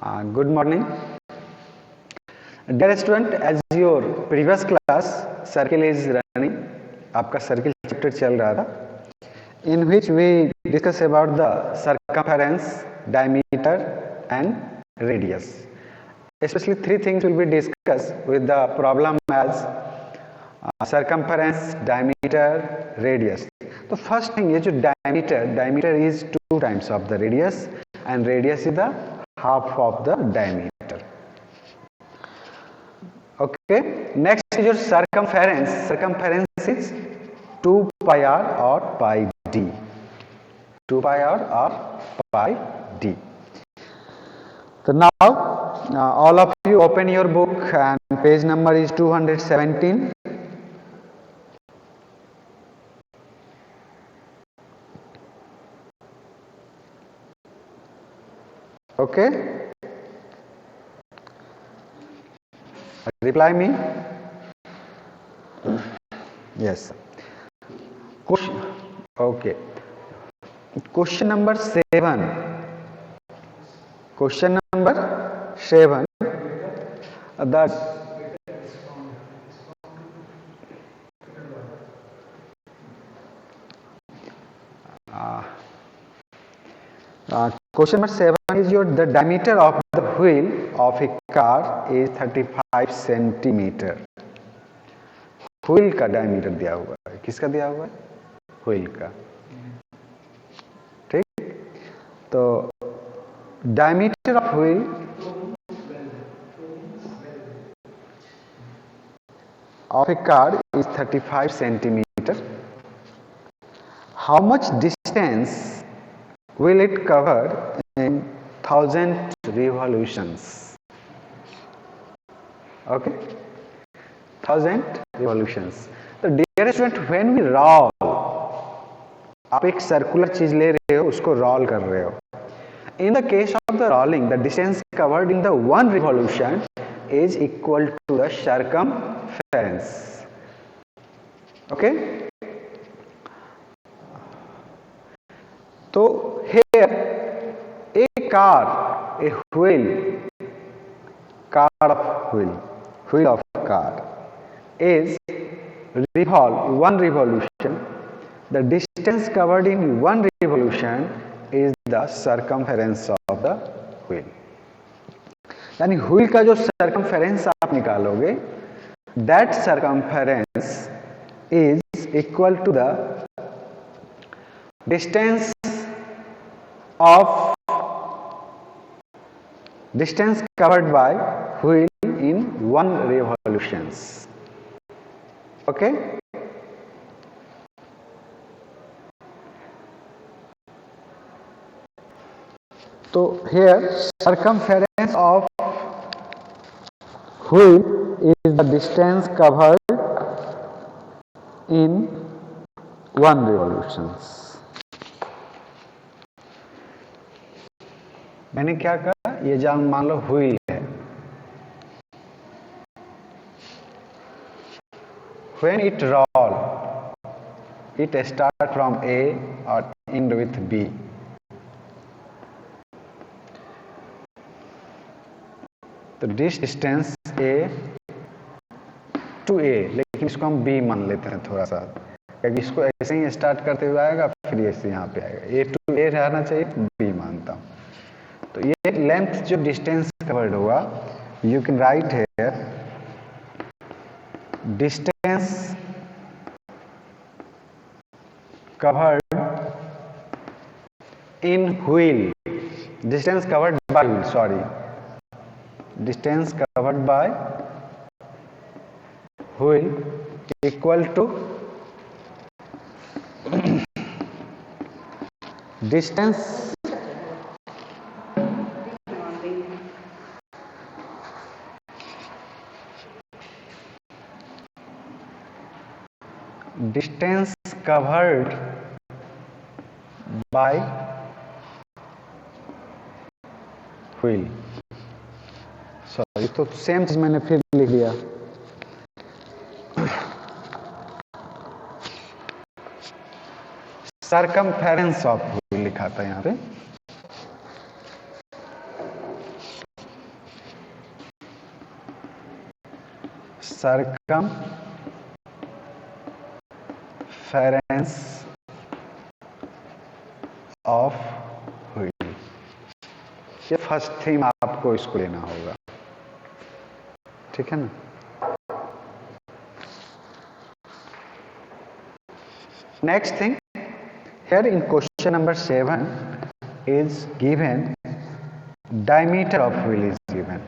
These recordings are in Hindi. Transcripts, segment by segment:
Good morning. Dear student, as your previous class circle is running, आपका circle chapter चल रहा था, in which we discuss about the circumference, diameter and radius. Especially three things will be discussed with the problem as circumference, diameter, radius. तो first thing ये जो diameter is two times of the radius and radius is the half of the diameter. Okay, next is your circumference. Circumference is 2 pi r or pi d. 2 pi r or pi d. So now all of you open your book and page number is 217. Okay, reply me. Yes. Okay. Question number 7. Question number 7. Question number 7 is the diameter of the wheel of a car is 35 centimeter. Wheel का डायमीटर दिया हुआ है. किसका दिया हुआ है? व्हील का. ठीक. तो diameter of wheel of a car is 35 centimeter. How much distance will it cover in 1000 revolutions? Okay, 1000 revolutions. तो dear student, when we roll, आप एक सर्कुलर चीज ले रहे हो, उसको रोल कर रहे हो. In the case of the rolling, the distance covered in the one revolution is equal to the circumference. Okay. So here a car, a wheel of car is one revolution. The distance covered in one revolution is the circumference of the wheel. यानी व्हील का जो circumference आप निकालोगे, that circumference is equal to the distance covered by wheel in one revolutions. Okay. So here circumference of wheel is the distance covered in one revolutions. मैंने क्या कहा? ये जान मान लो व्हील है. When it roll, it start from A or end with B. तो डिस्टेंस A टू A, लेकिन इसको हम B मान लेते हैं थोड़ा सा, क्योंकि इसको ऐसे ही स्टार्ट करते हुए आएगा, फिर ऐसे यहाँ पे आएगा. A टू A रहना चाहिए, B मानता हूँ. तो ये लेंथ जो डिस्टेंस कवर्ड हुआ, you can write here distance covered in wheel, distance covered by wheel, sorry, distance covered by wheel equal to distance covered by wheel. Sorry, तो सेम चीज मैंने फिर लिख लिया. सर्कमफेरेंस ऑफ व्हील लिखा था यहाँ पे. circumference of wheel. ये फर्स्ट थीम आपको इसको लेना होगा, ठीक है ना। Next thing, here in question number 7 is given diameter of wheel is given.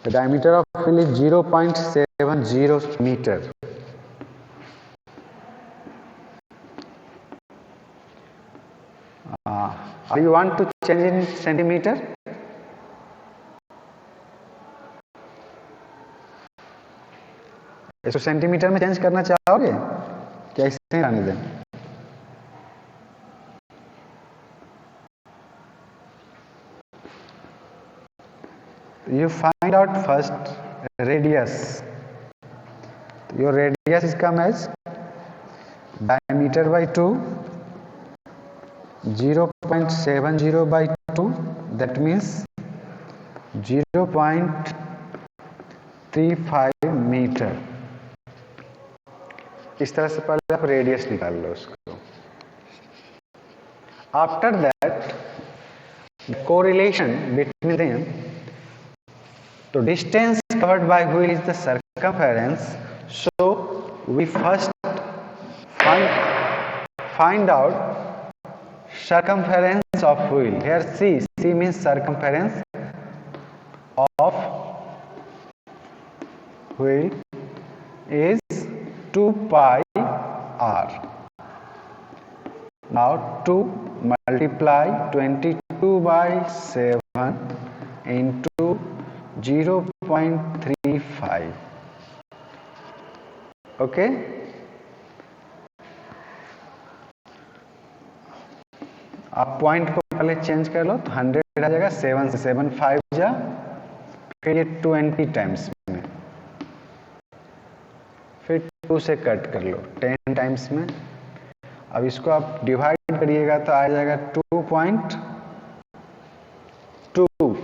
The diameter of wheel is 0.70 meter. You want to change in centimeter? इसको सेंटीमीटर में चेंज करना चाहोगे क्या, ऐसे रहने दें? You find out first radius. Your radius is come as diameter by 2, 0.70 by 2, that means 0.35 meter. इस तरह से पहले आप रेडियस निकाल लो उसको। After that correlation between them, तो distance covered by wheel is the circumference, so we first find out circumference of wheel. Here c means circumference of wheel is 2 pi r. Now 2 multiply 22 by 7 into 0.35. Okay, आप पॉइंट को पहले चेंज कर लो तो 100 आ जाएगा, 7 से 7 5 जा, फिर ये 20 टाइम्स में, फिर 2 से कट कर लो 10 टाइम्स में। अब इसको आप डिवाइड करिएगा तो आ जाएगा 2.2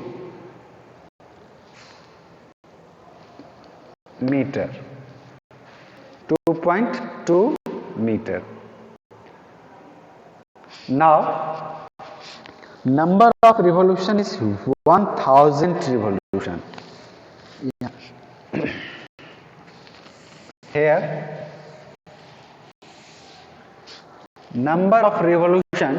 metre, 2.2 metre. Now number of revolution is 1000 revolution. Here number of revolution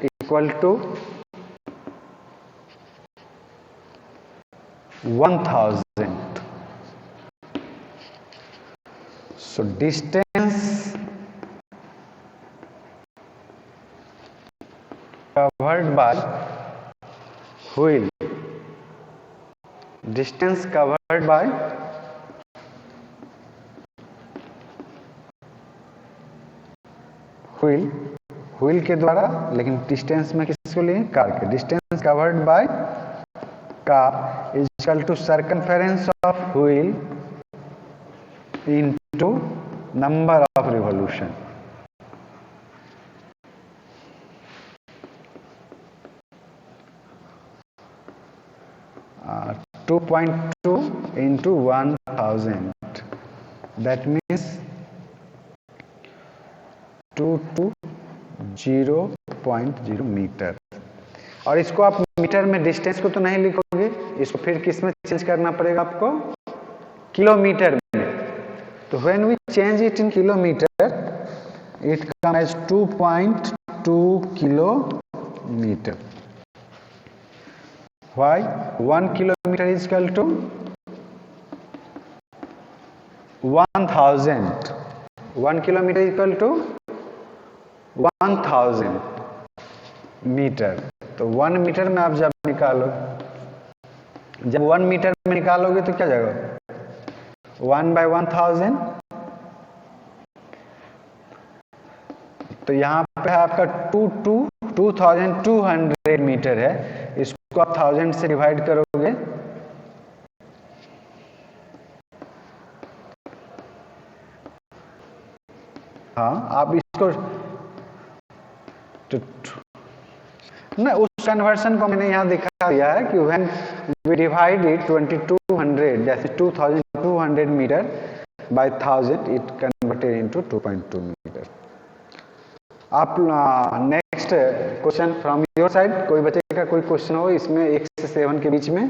equal to 1000. So distance covered by wheel, distance covered by wheel के द्वारा, लेकिन डिस्टेंस में किसको लिए, कार के। Distance covered by car is equal to circumference of wheel into number of revolution. uh, 2.2 into 1000, that means 220 metre. और इसको आप मीटर में, डिस्टेंस को तो नहीं लिखोगे, इसको फिर किस में चेंज करना पड़ेगा आपको, किलोमीटर में। तो when we change it in kilometre it come as 2.2 kilometre. Why 1 kilometre is equal to 1000, 1 kilometre is equal to 1000 metre. तो 1 मीटर में आप जब निकालो, जब 1 मीटर में निकालोगे तो क्या जाएगा, 1/1000। तो यहाँ पे आपका 2200 मीटर है, इसको आप 1000 से डिवाइड करोगे, हाँ आप इसको ना, उस कन्वर्शन को मैंने यहाँ दिखा दिया है कि व्हेन वी डिवाइड इट 2200 जैसे 2200 meter by 1000 it converted into 2.2 meter. आप next question from your side, कोई बच्चे का कोई क्वेश्चन हो इसमें 1 से 7 के बीच में?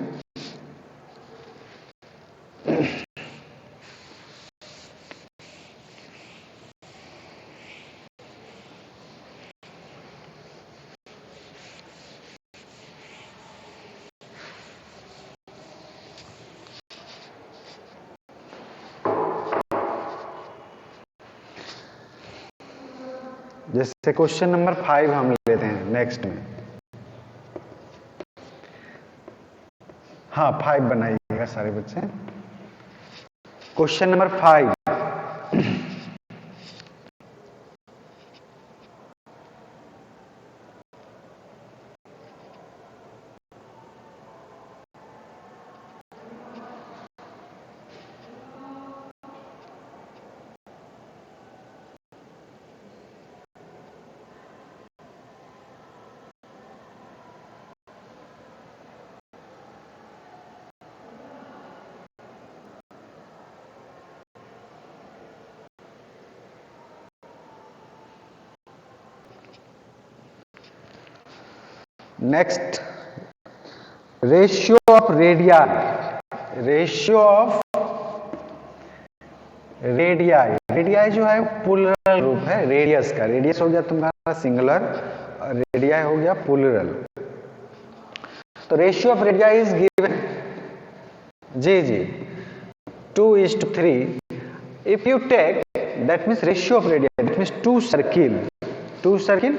जैसे क्वेश्चन नंबर 5 हम लेते हैं नेक्स्ट में। हाँ 5 बनाइएगा सारे बच्चे। Question number 5, next ratio of radii, ratio of radii, radii जो है प्लूरल रूप है रेडियस का, रेडियस हो गया तुम्हारा सिंगुलर, रेडियाई हो गया प्लूरल। तो ratio of radii is given, जी 2:3। If you take that means ratio of radii, that means two circle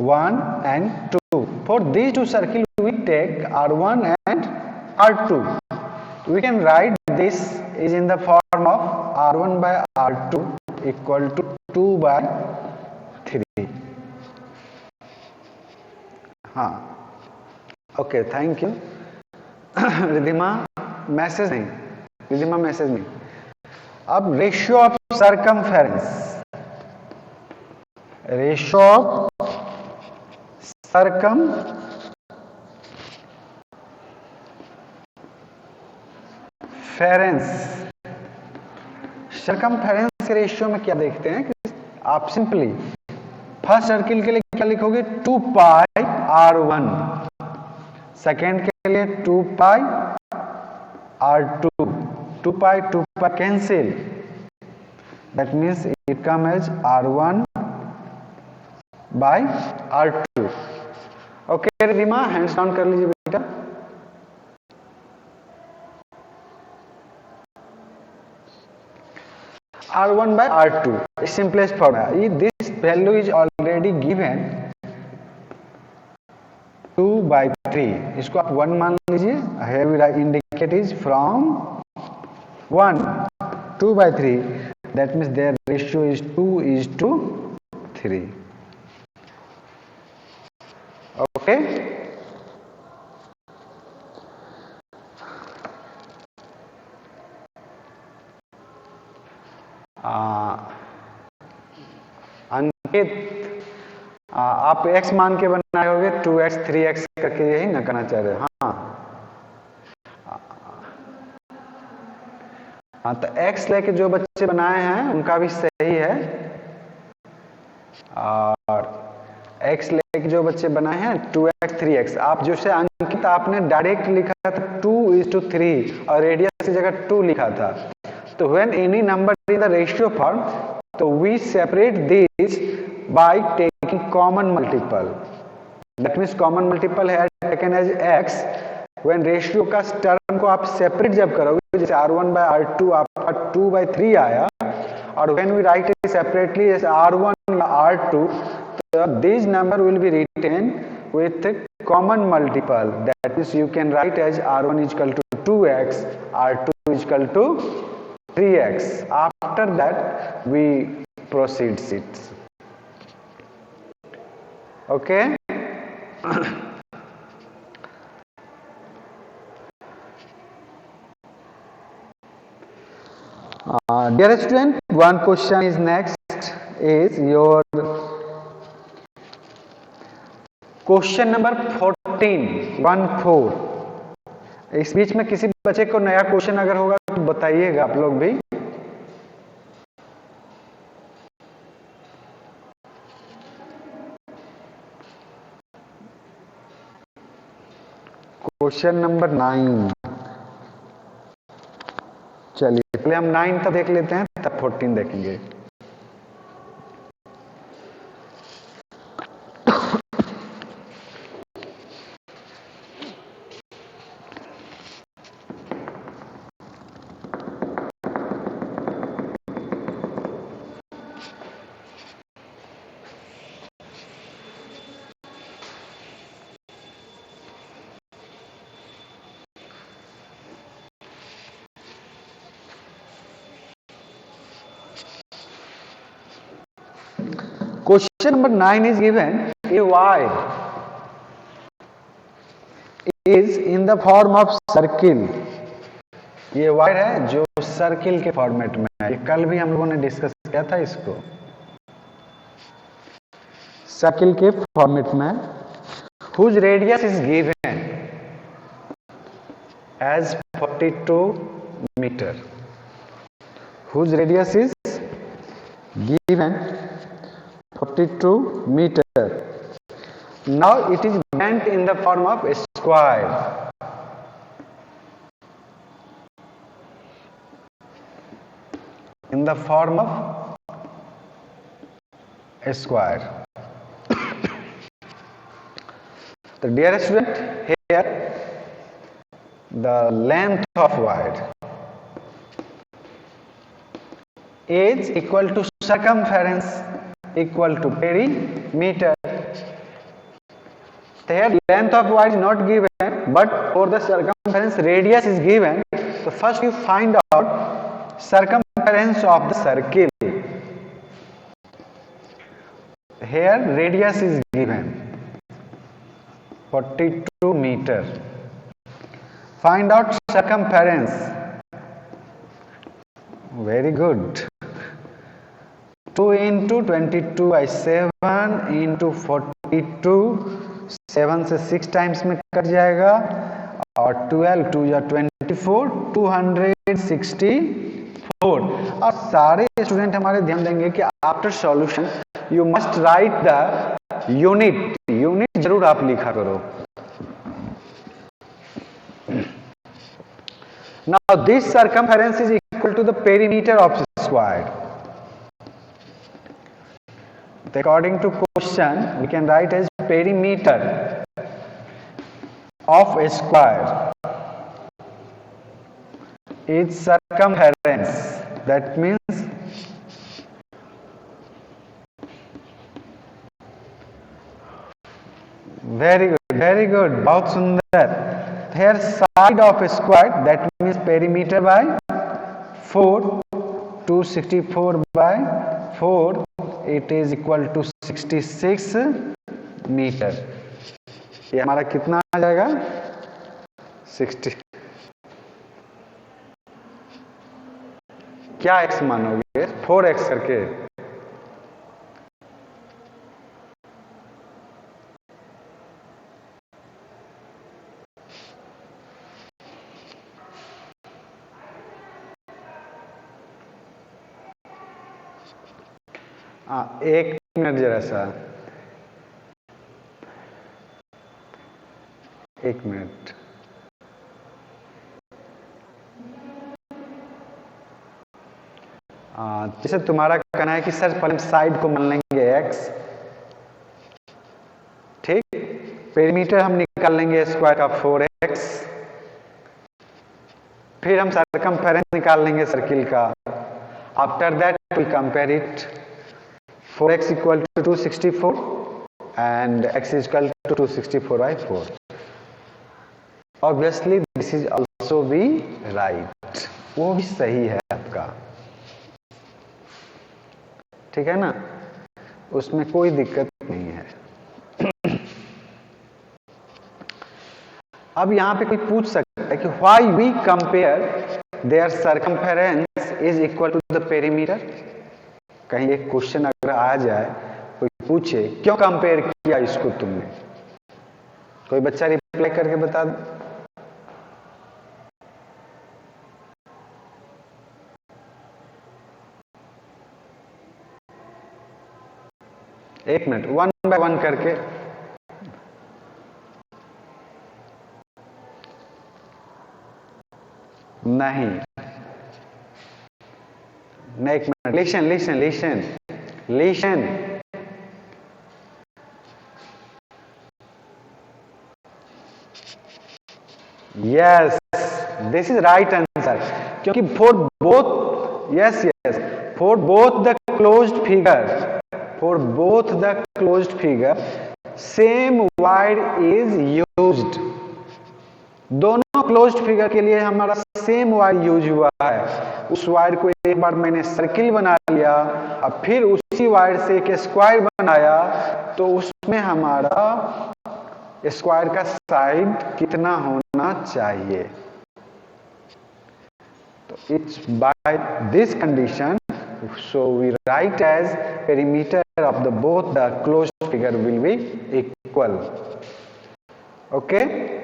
1 and 2. For these two circles we take R1 and R2. We can write this is in the form of R1 by R2 equal to 2/3. हाँ okay thank you. Ridhima message नहीं, रिधिमा मैसेज नहीं। अब ratio of circumference, ratio of circumference के रेशियो में क्या देखते हैं कि आप सिंपली फर्स्ट सर्किल के लिए क्या लिखोगे 2 पाई R1, सेकेंड के लिए 2 pi R2, 2 pi cancel, that means it come as R1 by R2। Okay Ridhima hands down कर लीजिए बेटा। R1 by R2 simplest formula, this value is already given 2/3, इसको आप 1 मान लीजिए, here we indicate is from 1 2/3, that means their ratio is 2:3। Okay अंकित आप x मान के बनाए होगे 2x 3x करके, यही ना करना चाह रहे हो? हाँ तो x लेके जो बच्चे बनाए हैं उनका भी सही है, और x लेके जो बच्चे बनाए हैं 2x 3x, आप जो से अंकित आपने डायरेक्ट लिखा था 2:3 और रेडियस की जगह 2 लिखा था, तो when any number in the ratio form, तो we separate this by taking common multiple, that means common multiple है taken as x। When ratio का टर्म को आप सेपरेट जब करोगे, जैसे R1 by R2 आपका 2/3 आया, और when we write it separately as R1 या R2, so this number will be written with common multiple, that is you can write as R1 is equal to 2x, R2 is equal to 3x. After that we proceed it. Okay. Dear student, one question is next is your question number 14 इस बीच में किसी बच्चे को नया क्वेश्चन अगर होगा तो बताइएगा आप लोग भी। क्वेश्चन नंबर 9, चलिए पहले हम 9 तक देख लेते हैं, तब 14 देखेंगे। Question number 9 is given, a wire is in the form of circle. ये वायर है जो सर्किल के फॉर्मेट में है। कल भी हम लोगों ने डिस्कस किया था इसको, सर्किल के फॉर्मेट में। whose radius is given as 42 meter. whose radius is given 42 meter. Now it is bent in the form of a square. In the form of a square. The dear student, here the length of wire is equal to circumference equal to perimeter. Here length of wire is not given, but for the circumference radius is given. So first you find out circumference of the circle. Here radius is given 42 meter. Find out circumference. Very good. 2 into 22 by 7 into 42, 7 से 6 टाइम्स में कट जाएगा, और 12 2 या 24, 264। और सारे स्टूडेंट हमारे ध्यान देंगे कि after solution you must write the unit जरूर आप लिखा करो। Now this circumference is equal to the perimeter of square. According to question, we can write as perimeter of a square is circumference. That means very good, बहुत सुंदर। Here side of a square, that means perimeter by 4, 264 by 4, it is equal to 66 metre. ये हमारा कितना आ जाएगा 60। क्या x मानोगे 4x करके? एक मिनट जरा सा, एक मिनट। जैसे तुम्हारा कहना है कि सर पहले साइड को मान लेंगे x, ठीक, पेरीमीटर हम निकाल लेंगे स्क्वायर का 4x, फिर हम सर्कमफेरेंस निकाल लेंगे सर्किल का। After that we compare it. 4x equal to 264 and x is equal to 264 by 4. Obviously this is also be right. वो भी सही है आपका, ठीक है ना, उसमें कोई दिक्कत नहीं है। अब यहां पे कोई पूछ सकता है कि why we compare their circumference is equal to the perimeter. कहीं एक क्वेश्चन अगर आ जाए, कोई पूछे क्यों कंपेयर किया इसको तुमने, कोई बच्चा रिप्लाई करके बता दो। एक मिनट, वन बाय वन करके। नहीं, एक minute, listen listen listen listen. Yes, this is right answer, क्योंकि for both, yes yes, for both the closed figure, for both the closed figure same wide is used. दोनों क्लोज्ड फिगर के लिए हमारा सेम वाइड यूज हुआ है। उस वाइड को एक बार मैंने सर्किल बना लिया, अब फिर उसी वाइड से एक स्क्वायर बनाया, तो उसमें हमारा स्क्वायर का साइड कितना होना चाहिए। तो it's by this condition, so we write as perimeter of the both the closed figure will be equal. Okay.